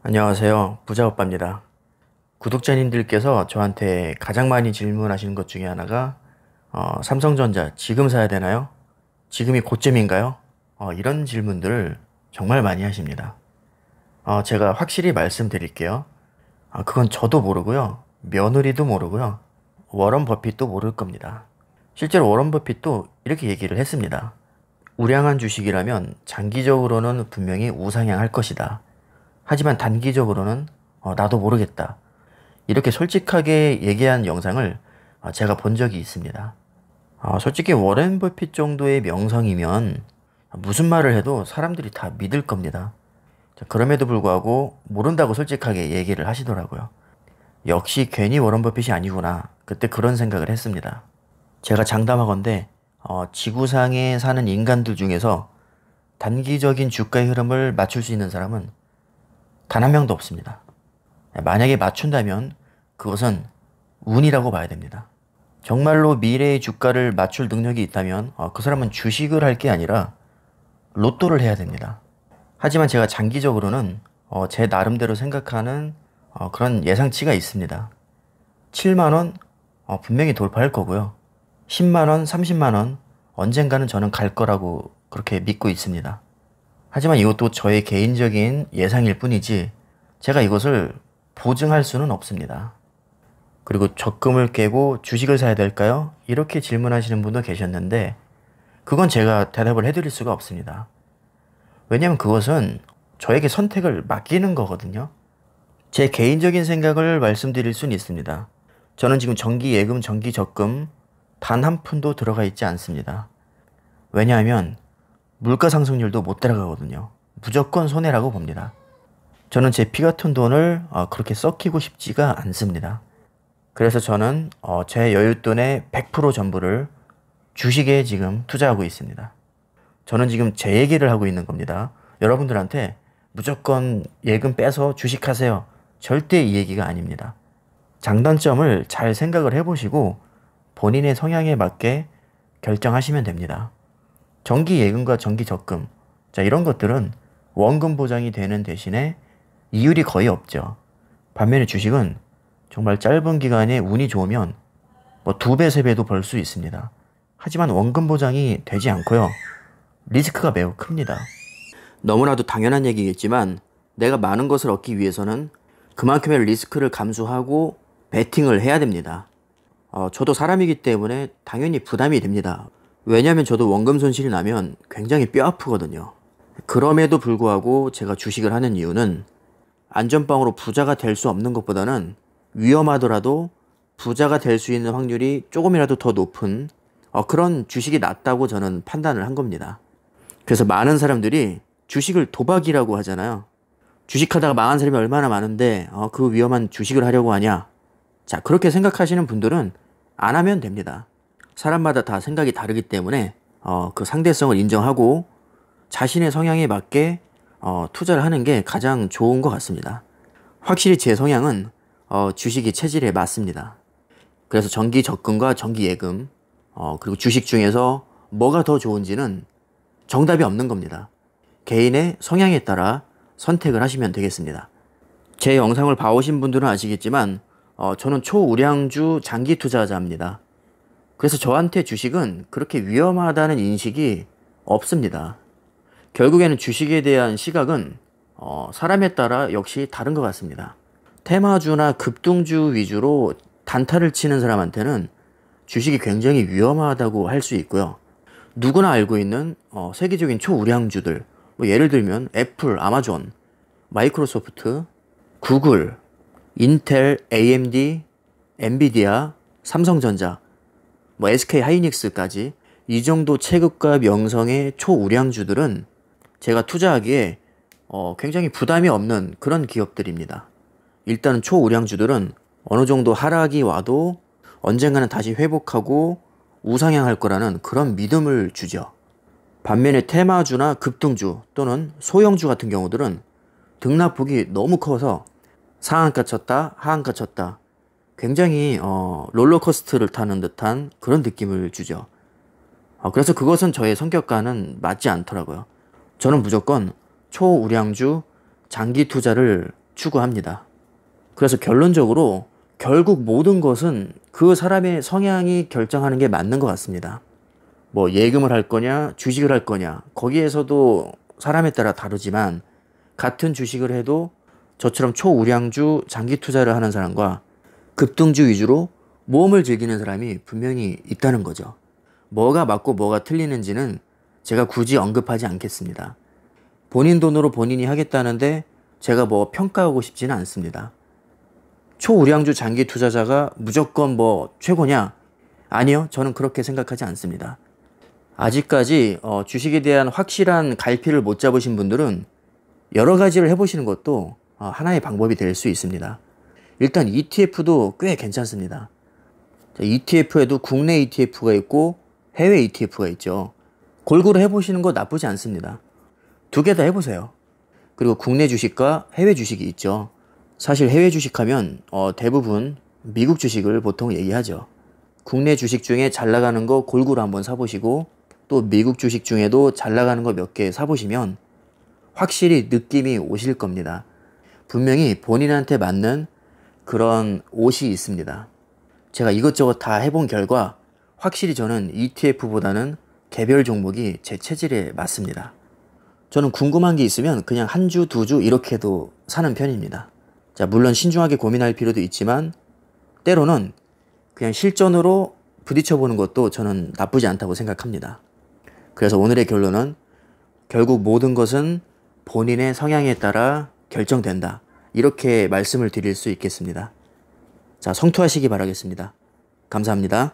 안녕하세요. 부자오빠입니다. 구독자님들께서 저한테 가장 많이 질문하시는 것 중에 하나가 삼성전자 지금 사야 되나요? 지금이 고점인가요? 이런 질문들을 정말 많이 하십니다. 제가 확실히 말씀드릴게요. 그건 저도 모르고요. 며느리도 모르고요. 워런 버핏도 모를 겁니다. 실제로 워런 버핏도 이렇게 얘기를 했습니다. 우량한 주식이라면 장기적으로는 분명히 우상향할 것이다. 하지만 단기적으로는 나도 모르겠다. 이렇게 솔직하게 얘기한 영상을 제가 본 적이 있습니다. 솔직히 워렌 버핏 정도의 명성이면 무슨 말을 해도 사람들이 다 믿을 겁니다. 그럼에도 불구하고 모른다고 솔직하게 얘기를 하시더라고요. 역시 괜히 워런 버핏이 아니구나. 그때 그런 생각을 했습니다. 제가 장담하건대 지구상에 사는 인간들 중에서 단기적인 주가의 흐름을 맞출 수 있는 사람은 단 한 명도 없습니다. 만약에 맞춘다면 그것은 운이라고 봐야 됩니다. 정말로 미래의 주가를 맞출 능력이 있다면 그 사람은 주식을 할 게 아니라 로또를 해야 됩니다. 하지만 제가 장기적으로는 제 나름대로 생각하는 그런 예상치가 있습니다. 7만원 분명히 돌파할 거고요. 10만원, 30만원 언젠가는 저는 갈 거라고 그렇게 믿고 있습니다. 하지만 이것도 저의 개인적인 예상일 뿐이지 제가 이것을 보증할 수는 없습니다. 그리고 적금을 깨고 주식을 사야 될까요? 이렇게 질문하시는 분도 계셨는데 그건 제가 대답을 해드릴 수가 없습니다. 왜냐하면 그것은 저에게 선택을 맡기는 거거든요. 제 개인적인 생각을 말씀드릴 수는 있습니다. 저는 지금 정기 예금, 정기 적금 단 한 푼도 들어가 있지 않습니다. 왜냐하면 물가 상승률도 못 따라가거든요. 무조건 손해라고 봅니다. 저는 제 피 같은 돈을 그렇게 썩히고 싶지가 않습니다. 그래서 저는 제 여윳돈의 100% 전부를 주식에 지금 투자하고 있습니다. 저는 지금 제 얘기를 하고 있는 겁니다. 여러분들한테 무조건 예금 빼서 주식하세요. 절대 이 얘기가 아닙니다. 장단점을 잘 생각을 해보시고 본인의 성향에 맞게 결정하시면 됩니다. 정기 예금과 정기 적금, 이런 것들은 원금 보장이 되는 대신에 이율이 거의 없죠. 반면에 주식은 정말 짧은 기간에 운이 좋으면 뭐 2배, 3배도 벌 수 있습니다. 하지만 원금 보장이 되지 않고요. 리스크가 매우 큽니다. 너무나도 당연한 얘기겠지만 내가 많은 것을 얻기 위해서는 그만큼의 리스크를 감수하고 베팅을 해야 됩니다. 저도 사람이기 때문에 당연히 부담이 됩니다. 왜냐하면 저도 원금 손실이 나면 굉장히 뼈 아프거든요. 그럼에도 불구하고 제가 주식을 하는 이유는 안전빵으로 부자가 될 수 없는 것보다는 위험하더라도 부자가 될 수 있는 확률이 조금이라도 더 높은 그런 주식이 낫다고 저는 판단을 한 겁니다. 그래서 많은 사람들이 주식을 도박이라고 하잖아요. 주식하다가 망한 사람이 얼마나 많은데 그 위험한 주식을 하려고 하냐. 자, 그렇게 생각하시는 분들은 안 하면 됩니다. 사람마다 다 생각이 다르기 때문에 그 상대성을 인정하고 자신의 성향에 맞게 투자를 하는 게 가장 좋은 것 같습니다. 확실히 제 성향은 주식이 체질에 맞습니다. 그래서 정기 적금과 정기 예금 그리고 주식 중에서 뭐가 더 좋은지는 정답이 없는 겁니다. 개인의 성향에 따라 선택을 하시면 되겠습니다. 제 영상을 봐오신 분들은 아시겠지만 저는 초우량주 장기 투자자입니다. 그래서 저한테 주식은 그렇게 위험하다는 인식이 없습니다. 결국에는 주식에 대한 시각은 사람에 따라 역시 다른 것 같습니다. 테마주나 급등주 위주로 단타를 치는 사람한테는 주식이 굉장히 위험하다고 할 수 있고요. 누구나 알고 있는 세계적인 초우량주들, 뭐 예를 들면 애플, 아마존, 마이크로소프트, 구글, 인텔, AMD, 엔비디아, 삼성전자, 뭐 SK 하이닉스까지 이 정도 체급과 명성의 초우량주들은 제가 투자하기에 굉장히 부담이 없는 그런 기업들입니다. 일단은 초우량주들은 어느 정도 하락이 와도 언젠가는 다시 회복하고 우상향할 거라는 그런 믿음을 주죠. 반면에 테마주나 급등주 또는 소형주 같은 경우들은 등락폭이 너무 커서 상한가 쳤다 하한가 쳤다 굉장히 롤러코스터를 타는 듯한 그런 느낌을 주죠. 그래서 그것은 저의 성격과는 맞지 않더라고요. 저는 무조건 초우량주 장기 투자를 추구합니다. 그래서 결론적으로 결국 모든 것은 그 사람의 성향이 결정하는 게 맞는 것 같습니다. 뭐 예금을 할 거냐, 주식을 할 거냐, 거기에서도 사람에 따라 다르지만 같은 주식을 해도 저처럼 초우량주 장기 투자를 하는 사람과 급등주 위주로 모험을 즐기는 사람이 분명히 있다는 거죠. 뭐가 맞고 뭐가 틀리는지는 제가 굳이 언급하지 않겠습니다. 본인 돈으로 본인이 하겠다는데 제가 뭐 평가하고 싶지는 않습니다. 초우량주 장기 투자자가 무조건 뭐 최고냐? 아니요, 저는 그렇게 생각하지 않습니다. 아직까지 주식에 대한 확실한 갈피를 못 잡으신 분들은 여러 가지를 해보시는 것도 하나의 방법이 될 수 있습니다. 일단 ETF도 꽤 괜찮습니다. ETF에도 국내 ETF가 있고 해외 ETF가 있죠. 골고루 해보시는 거 나쁘지 않습니다. 두 개 다 해보세요. 그리고 국내 주식과 해외 주식이 있죠. 사실 해외 주식하면 대부분 미국 주식을 보통 얘기하죠. 국내 주식 중에 잘 나가는 거 골고루 한번 사보시고 또 미국 주식 중에도 잘 나가는 거 몇 개 사보시면 확실히 느낌이 오실 겁니다. 분명히 본인한테 맞는 그런 옷이 있습니다. 제가 이것저것 다 해본 결과 확실히 저는 ETF보다는 개별 종목이 제 체질에 맞습니다. 저는 궁금한 게 있으면 그냥 한 주, 두 주 이렇게도 사는 편입니다. 자, 물론 신중하게 고민할 필요도 있지만 때로는 그냥 실전으로 부딪혀보는 것도 저는 나쁘지 않다고 생각합니다. 그래서 오늘의 결론은 결국 모든 것은 본인의 성향에 따라 결정된다. 이렇게 말씀을 드릴 수 있겠습니다. 자, 성투하시기 바라겠습니다. 감사합니다.